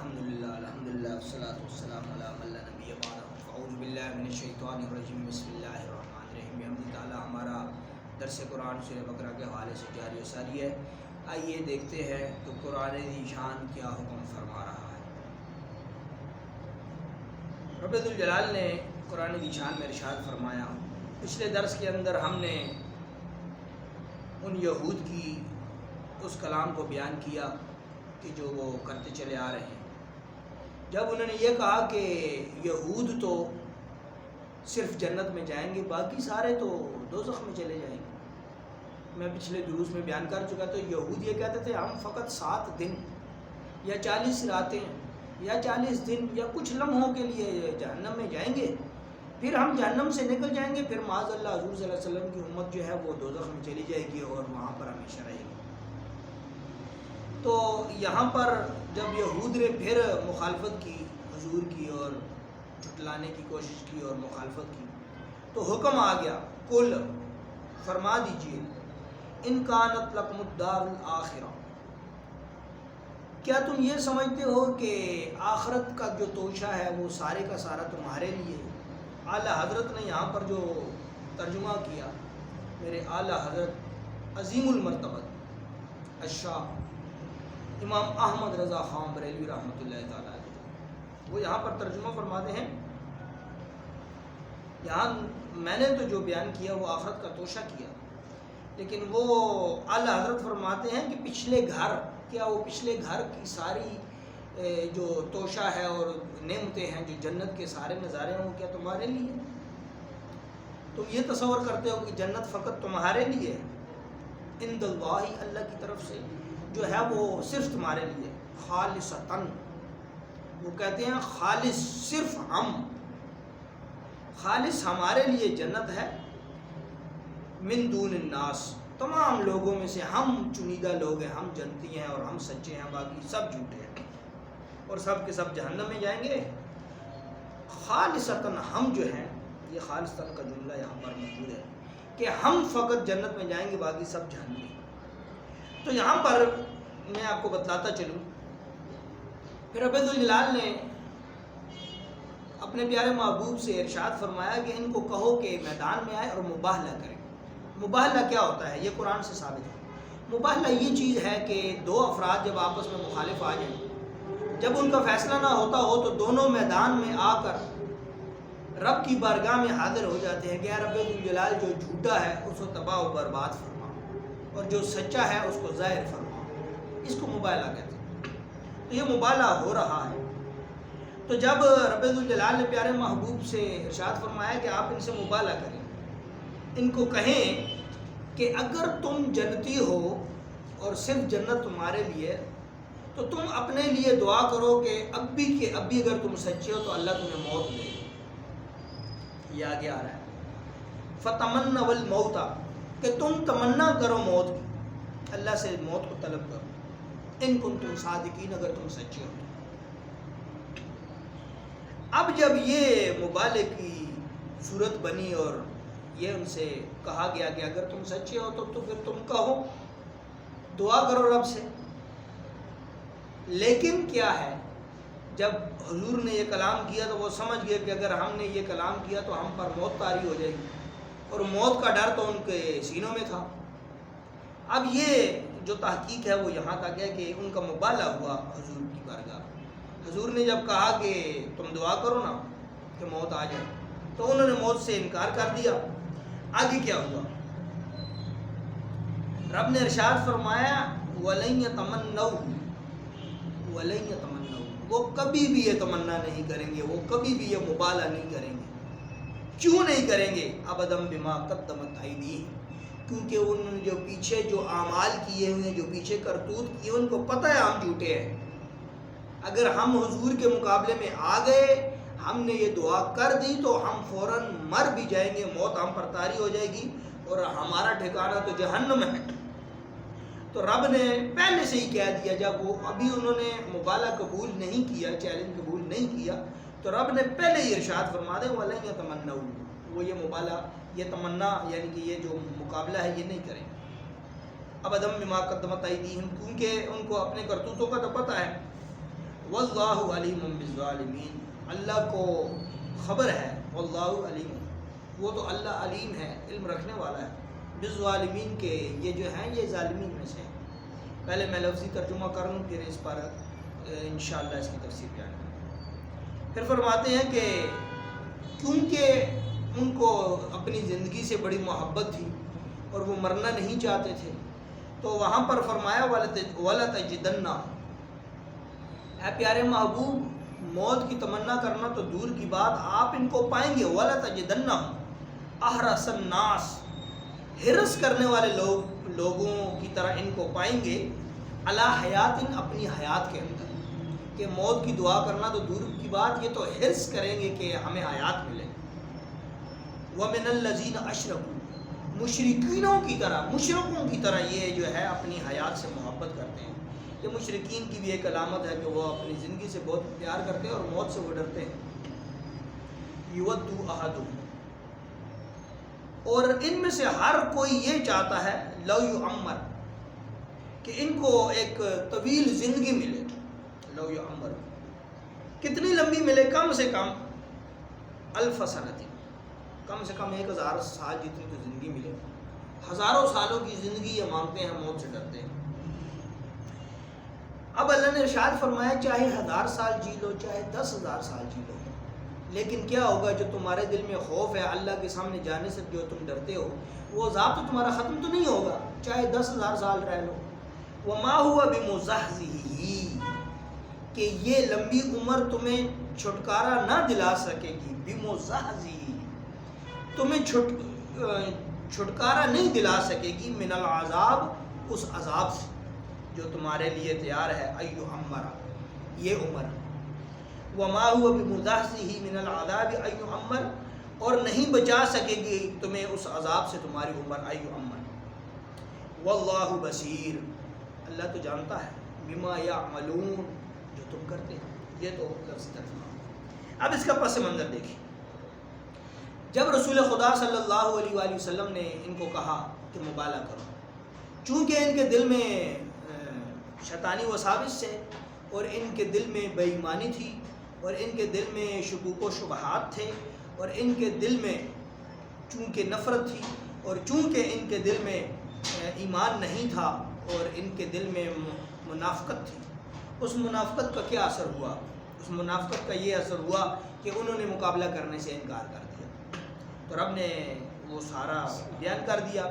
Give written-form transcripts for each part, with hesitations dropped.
الحمدللہ والصلاة والسلام علی من لا نبی بعدہ اعوذ باللہ من الشیطان الرجیم بسم اللہ الرحمن الرحیم بحمد تعالی۔ ہمارا درس قرآن سورہ بقرہ کے حوالے سے جاری و ساری ہے۔ آئیے دیکھتے ہیں کہ قرآن ذی شان کیا حکم فرما رہا ہے۔ رب ذوالجلال نے قرآن ذی شان میں ارشاد فرمایا، پچھلے درس کے اندر ہم نے ان یہود کی اس کلام کو بیان کیا کہ جو وہ کرتے چلے آ رہے ہیں۔ جب انہوں نے یہ کہا کہ یہود تو صرف جنت میں جائیں گے، باقی سارے تو دوزخ میں چلے جائیں گے۔ میں پچھلے دروس میں بیان کر چکا، تو یہود یہ کہتے تھے ہم فقط 7 دن یا 40 راتیں یا 40 دن یا کچھ لمحوں کے لیے جہنم میں جائیں گے، پھر ہم جہنم سے نکل جائیں گے، پھر معاذ اللہ حضور صلی اللہ علیہ وسلم کی امت جو ہے وہ دوزخ میں چلی جائے گی اور وہاں پر ہمیشہ رہے گی۔ تو یہاں پر جب یہود نے پھر مخالفت کی حضور کی اور جھٹلانے کی کوشش کی اور مخالفت کی، تو حکم آ گیا، کل فرما دیجئے ان کانت لکم الدار الآخرہ، کیا تم یہ سمجھتے ہو کہ آخرت کا جو توشہ ہے وہ سارے کا سارا تمہارے لیے؟ اعلیٰ حضرت نے یہاں پر جو ترجمہ کیا، میرے اعلیٰ حضرت عظیم المرتبت الشاہ امام احمد رضا خان بریلوی رحمۃ اللہ تعالیٰ علیہ، وہ یہاں پر ترجمہ فرماتے ہیں، یہاں میں نے تو جو بیان کیا وہ آخرت کا توشہ کیا، لیکن وہ اعلیٰ حضرت فرماتے ہیں کہ پچھلے گھر، کیا وہ پچھلے گھر کی ساری جو توشہ ہے اور نعمتیں ہیں، جو جنت کے سارے نظارے ہیں، وہ کیا تمہارے لیے؟ تم یہ تصور کرتے ہو کہ جنت فقط تمہارے لیے ہے؟ عند اللہ، اللہ کی طرف سے جو ہے وہ صرف تمہارے لیے، خالصتاً، وہ کہتے ہیں خالص، صرف ہم، خالص ہمارے لیے جنت ہے، من دون الناس، تمام لوگوں میں سے ہم چنیدہ لوگ ہیں، ہم جنتی ہیں اور ہم سچے ہیں، باقی سب جھوٹے ہیں اور سب کے سب جہنم میں جائیں گے۔ خالصتاً ہم جو ہیں، یہ خالصتاً کا جملہ یہاں پر موجود ہے کہ ہم فقط جنت میں جائیں گے، باقی سب جہنم میں۔ تو یہاں پر میں آپ کو بتلاتا چلوں، پھر رب ذوالجلال نے اپنے پیارے محبوب سے ارشاد فرمایا کہ ان کو کہو کہ میدان میں آئے اور مباہلہ کریں۔ مباہلہ کیا ہوتا ہے؟ یہ قرآن سے ثابت ہے۔ مباہلہ یہ چیز ہے کہ دو افراد جب آپس میں مخالف آ جائیں، جب ان کا فیصلہ نہ ہوتا ہو تو دونوں میدان میں آ کر رب کی بارگاہ میں حاضر ہو جاتے ہیں کہ اے رب ذوالجلال، جو جھوٹا ہے اس کو تباہ و برباد فرما اور جو سچا ہے اس کو ظاہر فرما۔ اس کو مباہلہ کہتے ہیں۔ تو یہ مباہلہ ہو رہا ہے۔ تو جب رب ذوالجلال نے پیارے محبوب سے ارشاد فرمایا کہ آپ ان سے مباہلہ کریں، ان کو کہیں کہ اگر تم جنتی ہو اور صرف جنت تمہارے لیے، تو تم اپنے لیے دعا کرو کہ اب بھی اگر تم سچے ہو تو اللہ تمہیں موت دے۔ یہ آگے آ رہا ہے، فتمنوا الموت، کہ تم تمنا کرو موت کی، اللہ سے موت کو طلب کرو، ان کنتم صادقین، اگر تم سچے ہو۔ اب جب یہ مبالغے کی صورت بنی اور یہ ان سے کہا گیا کہ اگر تم سچے ہو تو پھر تم کہو، دعا کرو رب سے، لیکن کیا ہے، جب حضور نے یہ کلام کیا تو وہ سمجھ گئے کہ اگر ہم نے یہ کلام کیا تو ہم پر موت طاری ہو جائے گی، اور موت کا ڈر تو ان کے سینوں میں تھا۔ اب یہ جو تحقیق ہے وہ یہاں تک ہے کہ ان کا مباہلہ ہوا حضور کی بارگاہ۔ حضور نے جب کہا کہ تم دعا کرو نا کہ موت آ جائے، تو انہوں نے موت سے انکار کر دیا۔ آگے کیا ہوا؟ رب نے ارشاد فرمایا وَلَن يَتَمَنَّوْهُ، وَلَن يَتَمَنَّوْهُ، وہ کبھی بھی یہ تمنا نہیں کریں گے، وہ کبھی بھی یہ مبالغہ نہیں کریں گے۔ کیوں نہیں کریں گے؟ أَبَدًا بِمَا قَدَّمَتْ أَيْدِيهِمْ، کیونکہ انہوں نے جو پیچھے جو اعمال کیے ہوئے ہیں، جو پیچھے کرتوت کیے، ان کو پتہ ہے ہم جھوٹے ہیں۔ اگر ہم حضور کے مقابلے میں آ گئے، ہم نے یہ دعا کر دی تو ہم فوراً مر بھی جائیں گے، موت ہم پر طاری ہو جائے گی اور ہمارا ٹھکانہ تو جہنم ہے۔ تو رب نے پہلے سے ہی کہہ دیا، جب وہ ابھی انہوں نے مبالغہ قبول نہیں کیا، چیلنج قبول نہیں کیا، تو رب نے پہلے ہی ارشاد فرما دے وَلَن يَتَمَنَّوْهُ، وہ یہ مبالغہ، یہ تمنا یعنی کہ یہ جو مقابلہ ہے یہ نہیں کریں گے۔ أَبَدًا بِمَا قَدَّمَتْ أَيْدِيهِمْ، کیونکہ ان کو اپنے کرتوتوں کا تو پتہ ہے۔ واللہ علیم بالظالمین، اللہ کو خبر ہے، واللہ علیم، وہ تو اللہ علیم ہے، علم رکھنے والا ہے، بالظالمین کے یہ جو ہیں یہ ظالمین میں سے ہیں۔ پہلے میں لفظی ترجمہ کر لوں پھر اس پر انشاءاللہ اس کی تفسیر بیان کروں۔ پھر فرماتے ہیں کہ کیونکہ ان کو اپنی زندگی سے بڑی محبت تھی اور وہ مرنا نہیں چاہتے تھے، تو وہاں پر فرمایا وَلَتَجِدَنَّ، اے پیارے محبوب موت کی تمنا کرنا تو دور کی بات، آپ ان کو پائیں گے، وَلَتَجِدَنَّ احرص الناس، حرص کرنے والے لوگوں کی طرح ان کو پائیں گے، علی حیات، اپنی حیات کے اندر، کہ موت کی دعا کرنا تو دور کی بات، یہ تو حرص کریں گے کہ ہمیں حیات ملے۔ وَمِنَ الَّذِينَ أَشْرَكُوا، مشرکینوں کی طرح، مشرکوں کی طرح یہ جو ہے اپنی حیات سے محبت کرتے ہیں۔ یہ مشرکین کی بھی ایک علامت ہے کہ وہ اپنی زندگی سے بہت پیار کرتے ہیں اور موت سے وہ ڈرتے ہیں۔ یود احدہم، اور ان میں سے ہر کوئی یہ چاہتا ہے، لو یعمر، کہ ان کو ایک طویل زندگی ملے، لو یعمر، کتنی لمبی ملے، کم سے کم الف سنۃ، کم سے کم 1000 سال جتنی تو زندگی ملے، ہزاروں سالوں کی زندگی یہ مانگتے ہیں، موت سے ڈرتے ہیں۔ اب اللہ نے ارشاد فرمایا چاہے 1000 سال جی لو، چاہے 10,000 سال جی لو، لیکن کیا ہوگا، جو تمہارے دل میں خوف ہے اللہ کے سامنے جانے سے، جو تم ڈرتے ہو، وہ عذاب تو تمہارا ختم تو نہیں ہوگا، چاہے 10,000 سال رہ لو۔ وما هو بمزحزحہ، کہ یہ لمبی عمر تمہیں چھٹکارا نہ دلا سکے گی، بمزحزحہ، تمہیں چھٹکارا نہیں دلا سکے گی، من العذاب، اس عذاب سے جو تمہارے لیے تیار ہے، ایو عمرہ، یہ عمر، وما هو بمزحزحہ من العذاب ایو عمر، اور نہیں بچا سکے گی تمہیں اس عذاب سے تمہاری عمر، ایو عمر، واللہ بصیر، اللہ تو جانتا ہے، بما یعملون، جو تم کرتے ہیں۔ یہ تو لفظ ترجمہ۔ اب اس کا پس منظر دیکھیں، جب رسول خدا صلی اللہ علیہ وآلہ وسلم نے ان کو کہا کہ مبالغہ کرو، چونکہ ان کے دل میں شیطانی وساوس سے، اور ان کے دل میں بے ایمانی تھی، اور ان کے دل میں شکوک و شبہات تھے، اور ان کے دل میں چونکہ نفرت تھی، اور چونکہ ان کے دل میں ایمان نہیں تھا، اور ان کے دل میں منافقت تھی، اس منافقت کا کیا اثر ہوا؟ اس منافقت کا یہ اثر ہوا کہ انہوں نے مقابلہ کرنے سے انکار کر دیا۔ تو رب نے وہ سارا بیان کر دیا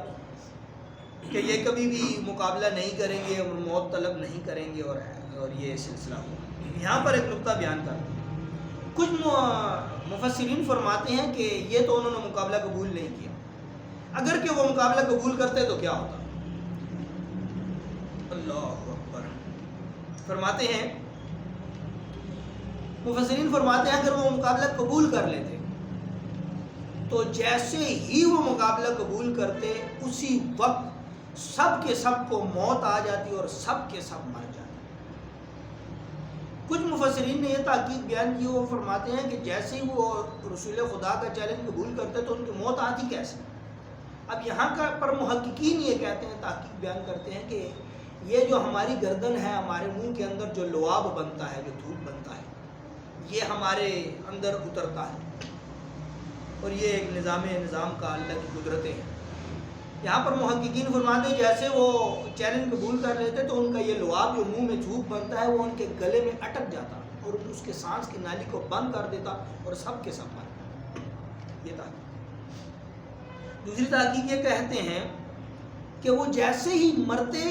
کہ یہ کبھی بھی مقابلہ نہیں کریں گے اور موت طلب نہیں کریں گے، اور یہ سلسلہ ہوا۔ یہاں پر ایک نقطہ بیان کر، کچھ مفسرین فرماتے ہیں کہ یہ تو انہوں نے مقابلہ قبول نہیں کیا، اگر کہ وہ مقابلہ قبول کرتے تو کیا ہوتا؟ اللہ اکبر۔ فرماتے ہیں مفسرین فرماتے ہیں اگر وہ مقابلہ قبول کر لیتے تو جیسے ہی وہ مقابلہ قبول کرتے اسی وقت سب کے سب کو موت آ جاتی اور سب کے سب مر جاتے۔ کچھ مفسرین نے یہ تحقیق بیان کی، وہ فرماتے ہیں کہ جیسے ہی وہ رسول خدا کا چیلنج قبول کرتے تو ان کی موت آتی کیسے؟ اب یہاں کا پر محققین یہ کہتے ہیں، تحقیق بیان کرتے ہیں کہ یہ جو ہماری گردن ہے، ہمارے منہ کے اندر جو لعاب بنتا ہے، جو دھوپ بنتا ہے، یہ ہمارے اندر اترتا ہے، اور یہ ایک نظام کا اللہ کی قدرتیں ہیں۔ یہاں پر محققین فرماتے ہیں جیسے وہ چیلنج قبول کر لیتے تو ان کا یہ لعاب جو منہ میں دھوپ بنتا ہے وہ ان کے گلے میں اٹک جاتا اور اس کے سانس کی نالی کو بند کر دیتا اور سب کے سب مر۔ یہ تحقیق۔ دوسری تحقیق یہ کہتے ہیں کہ وہ جیسے ہی مرتے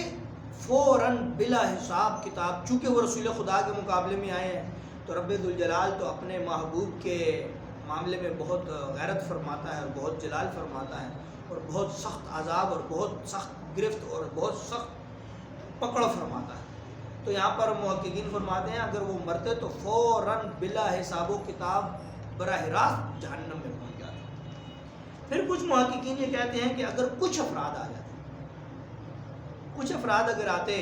فوراً بلا حساب کتاب، چونکہ وہ رسول خدا کے مقابلے میں آئے ہیں تو رب ذوالجلال تو اپنے محبوب کے معاملے میں بہت غیرت فرماتا ہے اور بہت جلال فرماتا ہے، اور بہت سخت عذاب اور بہت سخت گرفت اور بہت سخت پکڑ فرماتا ہے۔ تو یہاں پر محققین فرماتے ہیں اگر وہ مرتے تو فوراً بلا حساب و کتاب براہ راست جہنم میں پہنچ جاتے۔ پھر کچھ محققین یہ کہتے ہیں کہ اگر کچھ افراد آ جاتے، کچھ افراد اگر آتے،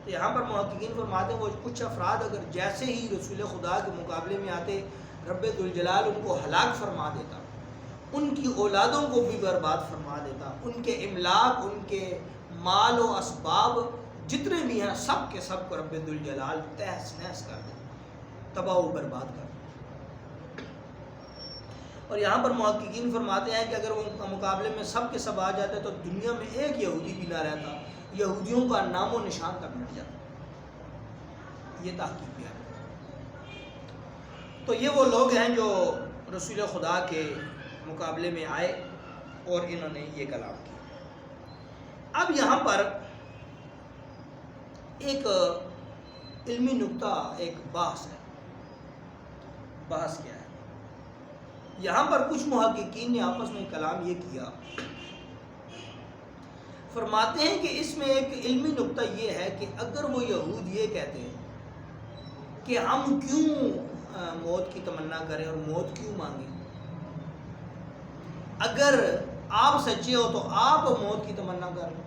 تو یہاں پر محققین فرماتے ہیں وہ کچھ افراد اگر جیسے ہی رسول خدا کے مقابلے میں آتے رب ذوالجلال ان کو ہلاک فرما دیتا، ان کی اولادوں کو بھی برباد فرما دیتا، ان کے املاک، ان کے مال و اسباب جتنے بھی ہیں سب کے سب کو رب ذوالجلال تہس نہس کر دے، تباہ و برباد کر دے۔ اور یہاں پر محققین فرماتے ہیں کہ اگر وہ مقابلے میں سب کے سب آ جاتے تو دنیا میں ایک یہودی بھی نہ رہتا، یہودیوں کا نام و نشان تک مٹ جاتا۔ یہ تحقیق بھی ہے۔ تو یہ وہ لوگ ہیں جو رسول خدا کے مقابلے میں آئے اور انہوں نے یہ کلام کیا۔ اب یہاں پر ایک علمی نکتہ، ایک بحث ہے۔ بحث کیا ہے؟ یہاں پر کچھ محققین نے آپس میں کلام یہ کیا، فرماتے ہیں کہ اس میں ایک علمی نکتہ یہ ہے کہ اگر وہ یہود یہ کہتے ہیں کہ ہم کیوں موت کی تمنا کریں اور موت کیوں مانگیں، اگر آپ سچے ہو تو آپ موت کی تمنا کریں۔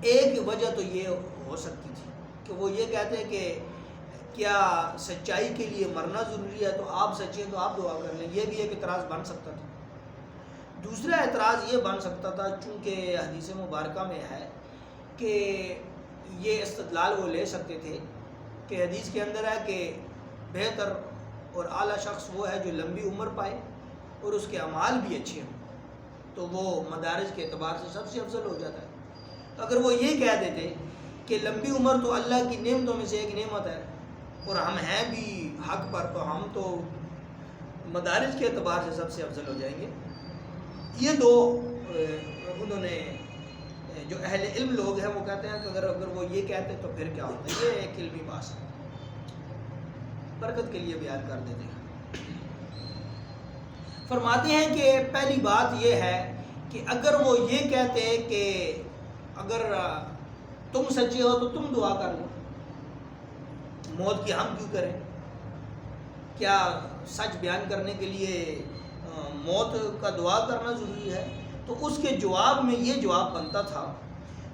ایک وجہ تو یہ ہو سکتی تھی کہ وہ یہ کہتے ہیں کہ کیا سچائی کے لیے مرنا ضروری ہے، تو آپ سچے ہیں تو آپ دعا کر لیں، یہ بھی ایک اعتراض بن سکتا تھا۔ دوسرا اعتراض یہ بن سکتا تھا، چونکہ حدیث مبارکہ میں ہے کہ یہ استدلال وہ لے سکتے تھے کہ حدیث کے اندر ہے کہ بہتر اور اعلیٰ شخص وہ ہے جو لمبی عمر پائے اور اس کے اعمال بھی اچھے ہوں، تو وہ مدارج کے اعتبار سے سب سے افضل ہو جاتا ہے۔ تو اگر وہ یہ کہہ دیتے کہ لمبی عمر تو اللہ کی نعمتوں میں سے ایک نعمت ہے اور ہم ہیں بھی حق پر، تو ہم تو مدارج کے اعتبار سے سب سے افضل ہو جائیں گے۔ یہ دو انہوں نے جو اہل علم لوگ ہیں وہ کہتے ہیں کہ اگر وہ یہ کہتے تو پھر کیا ہوتا ہے۔ یہ ایک علمی بات ہے، برکت کے لیے بیان کر دیتے ہیں۔ فرماتے ہیں کہ پہلی بات یہ ہے کہ اگر وہ یہ کہتے کہ اگر تم سچے ہو تو تم دعا کر لو، موت کی ہم کیوں کریں؟ کیا سچ بیان کرنے کے لیے موت کا دعا کرنا ضروری ہے؟ تو اس کے جواب میں یہ جواب بنتا تھا،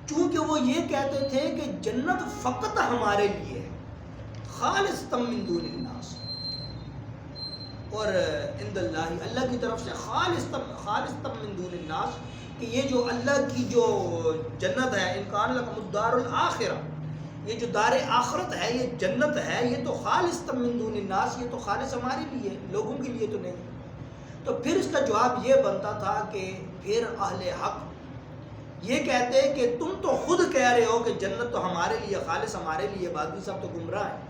چونکہ وہ یہ کہتے تھے کہ جنت فقط ہمارے لیے ہے، خالصتم من دون الناس، اور عند اللہ، اللہ کی طرف سے خالصتم من دون الناس، کہ یہ جو اللہ کی جو جنت ہے، ان کان لکم الدار الآخرہ، یہ جو دار آخرت ہے، یہ جنت ہے، یہ تو خالصتم من دون الناس، یہ تو خالص ہمارے لیے ہے، لوگوں کے لیے تو نہیں۔ تو پھر اس کا جواب یہ بنتا تھا کہ پھر اہل حق یہ کہتے کہ تم تو خود کہہ رہے ہو کہ جنت تو ہمارے لیے، خالص ہمارے لیے، باقی سب تو گمراہ ہیں،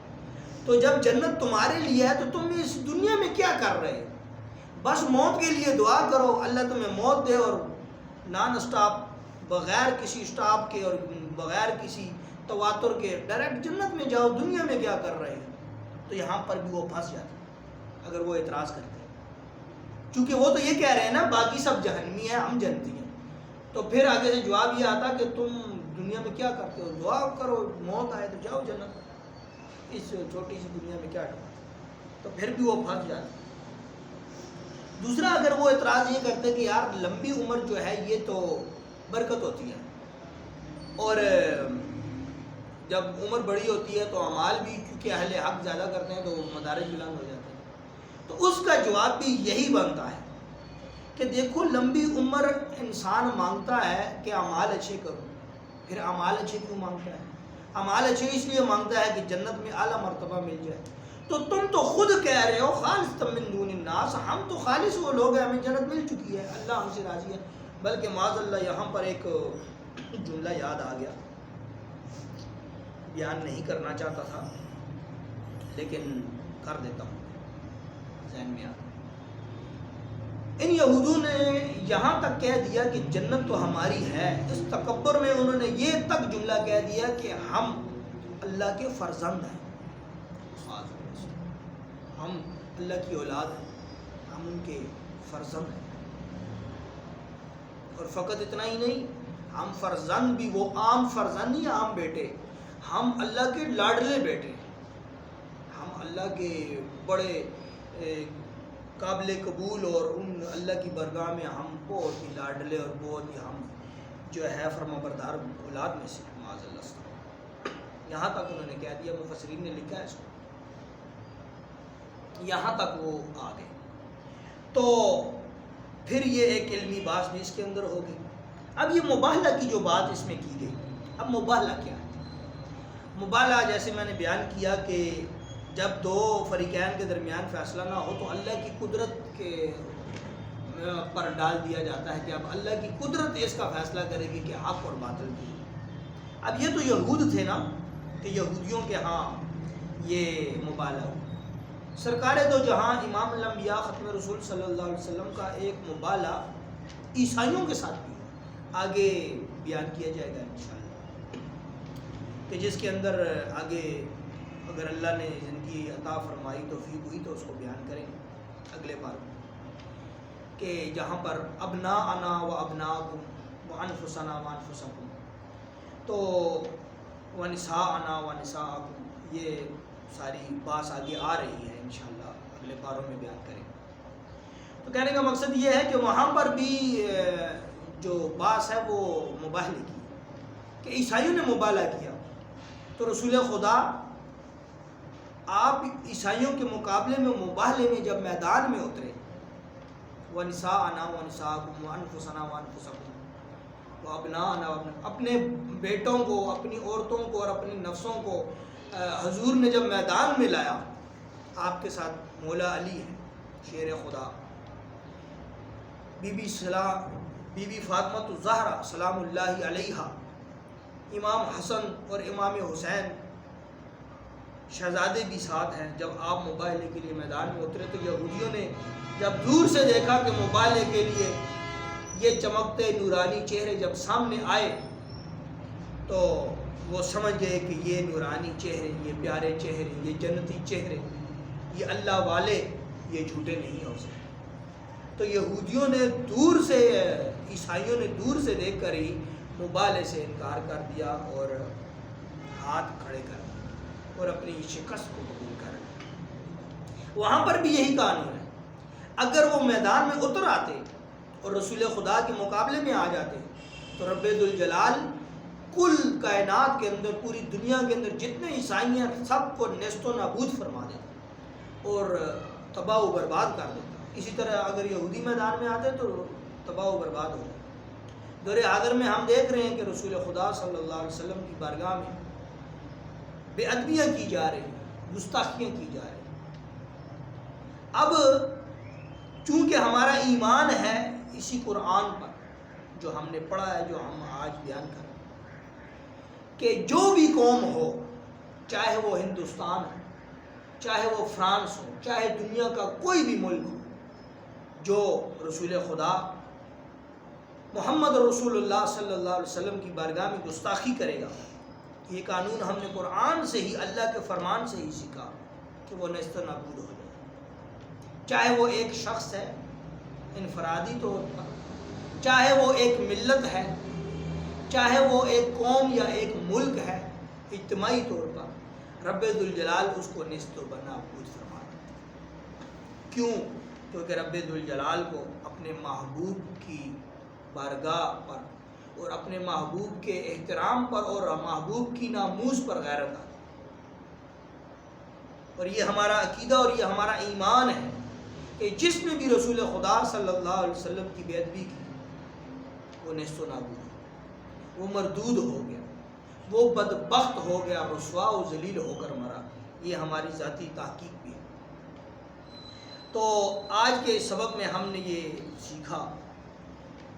تو جب جنت تمہارے لیے ہے تو تم اس دنیا میں کیا کر رہے ہو؟ بس موت کے لیے دعا کرو، اللہ تمہیں موت دے، اور نان اسٹاپ، بغیر کسی اسٹاپ کے اور بغیر کسی تواتر کے ڈائریکٹ جنت میں جاؤ، دنیا میں کیا کر رہے ہیں؟ تو یہاں پر بھی وہ پھنس جاتے اگر وہ اعتراض کرتے، چونکہ وہ تو یہ کہہ رہے ہیں نا باقی سب جہنمی ہیں، ہم جنتی ہیں، تو پھر آگے سے جواب یہ آتا کہ تم دنیا میں کیا کرتے ہو؟ دعا کرو، موت آئے تو جاؤ جنت، اس چھوٹی سی دنیا میں کیا کرو؟ تو پھر بھی وہ پھنس جاتے۔ دوسرا، اگر وہ اعتراض یہ کرتے کہ یار لمبی عمر جو ہے یہ تو برکت ہوتی ہے، اور جب عمر بڑی ہوتی ہے تو اعمال بھی کیونکہ اہل حق زیادہ کرتے ہیں تو مدارج بلند ہو جاتے ہیں، تو اس کا جواب بھی یہی بنتا ہے کہ دیکھو لمبی عمر انسان مانگتا ہے کہ اعمال اچھے کرو، پھر اعمال اچھے کیوں مانگتا ہے؟ اعمال اچھے اس لیے مانگتا ہے کہ جنت میں اعلیٰ مرتبہ مل جائے۔ تو تم تو خود کہہ رہے ہو خالصتم من دون الناس، ہم تو خالص وہ لوگ ہیں، ہمیں جنت مل چکی ہے، اللہ ہم سے راضی ہے۔ بلکہ معاذ اللہ یہاں پر ایک جملہ یاد آ گیا، بیان نہیں کرنا چاہتا تھا لیکن کر دیتا ہوں، ذہن میں آتا۔ ان یہودوں نے یہاں تک کہہ دیا کہ جنت تو ہماری ہے، اس تکبر میں انہوں نے یہ تک جملہ کہہ دیا کہ ہم اللہ کے فرزند ہیں، ہم اللہ کی اولاد ہیں، ہم ان کے فرزند ہیں۔ اور فقط اتنا ہی نہیں، ہم فرزند بھی وہ عام فرزند نہیں، عام بیٹے، ہم اللہ کے لاڈلے بیٹے، ہم اللہ کے بڑے قابل قبول اور ان اللہ کی برگاہ میں ہم بہت ہی لاڈلے اور بہت ہی ہم جو ہے فرما بردار اولاد میں سے، معاذ اللہ۔ یہاں تک انہوں نے کہہ دیا، مفسرین نے لکھا ہے اس کو، یہاں تک وہ آ گئے۔ تو پھر یہ ایک علمی بات بھی اس کے اندر ہو گئی۔ اب یہ مباہلہ کی جو بات اس میں کی گئی، اب مباہلہ کیا ہے؟ مباہلہ جیسے میں نے بیان کیا کہ جب دو فریقین کے درمیان فیصلہ نہ ہو تو اللہ کی قدرت کے پر ڈال دیا جاتا ہے کہ اب اللہ کی قدرت اس کا فیصلہ کرے گی کہ حق اور باطل کی. اب یہ تو یہود تھے نا کہ یہودیوں کے ہاں یہ مباہلہ ہو. سرکار دو جہاں امام الانبیاء ختم رسول صلی اللہ علیہ وسلم کا ایک مباہلہ عیسائیوں کے ساتھ بھی آگے بیان کیا جائے گا انشاءاللہ، کہ جس کے اندر آگے اگر اللہ نے زندگی عطا فرمائی توفیق ہوئی تو اس کو بیان کریں گے اگلے بار، کہ جہاں پر ابناءنا و ابناءکم و انفسنا و انفسکم تو و نساءنا و نساءکم، یہ ساری بات آگے آ رہی ہے انشاءاللہ اگلے باروں میں بیان کریں. تو کہنے کا مقصد یہ ہے کہ وہاں پر بھی جو بات ہے وہ مباہلے کی، کہ عیسائیوں نے مباہلہ کیا تو رسول خدا آپ عیسائیوں کے مقابلے میں مباہلے میں جب میدان میں اترے، وَنِسَاءَنَا وَنِسَاءَكُمْ وَأَنفُسَنَا وَأَنفُسَكُمْ وَأَبْنَاءَنَا، اپنے بیٹوں کو، اپنی عورتوں کو اور اپنی نفسوں کو حضور نے جب میدان میں لایا. آپ کے ساتھ مولا علی ہے شیر خدا، بی بی فاطمہ الزہرا سلام اللہ علیہا، امام حسن اور امام حسین شہزادے بھی ساتھ ہیں. جب آپ مباہلے کے لیے میدان میں اترے تو یہودیوں نے جب دور سے دیکھا کہ مباہلے کے لیے یہ چمکتے نورانی چہرے جب سامنے آئے تو وہ سمجھ گئے کہ یہ نورانی چہرے، یہ پیارے چہرے، یہ جنتی چہرے، یہ اللہ والے، یہ جھوٹے نہیں ہو سکتے. تو یہودیوں نے دور سے، عیسائیوں نے دور سے دیکھ کر ہی مباہلے سے انکار کر دیا اور ہاتھ کھڑے کر دیے اور اپنی شکست کو قبول کر لیا. وہاں پر بھی یہی قانون ہے، اگر وہ میدان میں اتر آتے اور رسول خدا کے مقابلے میں آ جاتے تو رب ذوالجلال کل کائنات کے اندر، پوری دنیا کے اندر جتنے عیسائی ہیں سب کو نیست و نابود فرما دیتا اور تباہ و برباد کر دیتا. اسی طرح اگر یہودی میدان میں آتے تو تباہ و برباد ہو جاتا. دور حاضر میں ہم دیکھ رہے ہیں کہ رسول خدا صلی اللہ علیہ وسلم کی بارگاہ میں بے ادبیاں کی جا رہی ہیں، گستاخیاں کی جا رہی ہیں. اب چونکہ ہمارا ایمان ہے اسی قرآن پر جو ہم نے پڑھا ہے، جو ہم آج بیان کر رہے ہیں، کہ جو بھی قوم ہو، چاہے وہ ہندوستان ہو، چاہے وہ فرانس ہو، چاہے دنیا کا کوئی بھی ملک ہو، جو رسول خدا محمد رسول اللہ صلی اللہ علیہ وسلم کی بارگاہ میں گستاخی کرے گا، یہ قانون ہم نے قرآن سے ہی، اللہ کے فرمان سے ہی سیکھا کہ وہ نیست و نابود ہو جائے. چاہے وہ ایک شخص ہے انفرادی طور پر، چاہے وہ ایک ملت ہے، چاہے وہ ایک قوم یا ایک ملک ہے، اجتماعی طور پر رب ذوالجلال اس کو نیست و نابود فرما دیتا. کیوں؟ کیونکہ رب ذوالجلال کو اپنے محبوب کی بارگاہ پر اور اپنے محبوب کے احترام پر اور محبوب کی ناموس پر غیرت آتی. اور یہ ہمارا عقیدہ اور یہ ہمارا ایمان ہے کہ جس نے بھی رسول خدا صلی اللہ علیہ وسلم کی بے ادبی کی وہ نیست و نابود ہو، وہ مردود ہو گیا، وہ بدبخت ہو گیا، رسوا و ذلیل ہو کر مرا. یہ ہماری ذاتی تحقیق بھی ہے. تو آج کے سبق میں ہم نے یہ سیکھا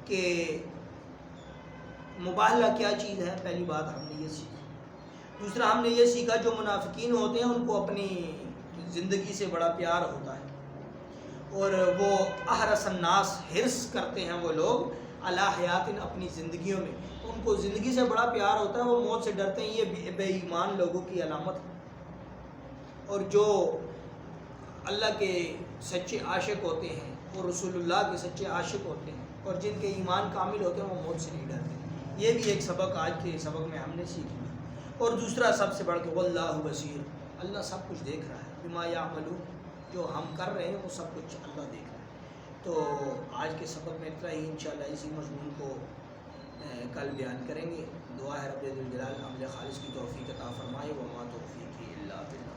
کہ مباہلہ کیا چیز ہے. پہلی بات ہم نے یہ سیکھی. دوسرا ہم نے یہ سیکھا جو منافقین ہوتے ہیں ان کو اپنی زندگی سے بڑا پیار ہوتا ہے اور وہ احرص الناس، حرص کرتے ہیں وہ لوگ علی حیات، اپنی زندگیوں میں ان کو زندگی سے بڑا پیار ہوتا ہے، وہ موت سے ڈرتے ہیں. یہ بے ایمان لوگوں کی علامت ہے. اور جو اللہ کے سچے عاشق ہوتے ہیں اور رسول اللہ کے سچے عاشق ہوتے ہیں اور جن کے ایمان کامل ہوتے ہیں وہ موت سے نہیں ڈرتے. یہ بھی ایک سبق آج کے سبق میں ہم نے سیکھ لیا. اور دوسرا سب سے بڑھ کے واللہ بصیر، اللہ سب کچھ دیکھ رہا ہے. بما یعملون، جو ہم کر رہے ہیں وہ سب کچھ اللہ دیکھ رہا ہے. تو آج کے سبق میں اتنا ہی. انشاءاللہ اسی مضمون کو کل بیان کریں گے. دعا ہے رب ذوالجلال عمل خالص کی توفیق عطا فرمائے. وما توفیقی الا باللہ.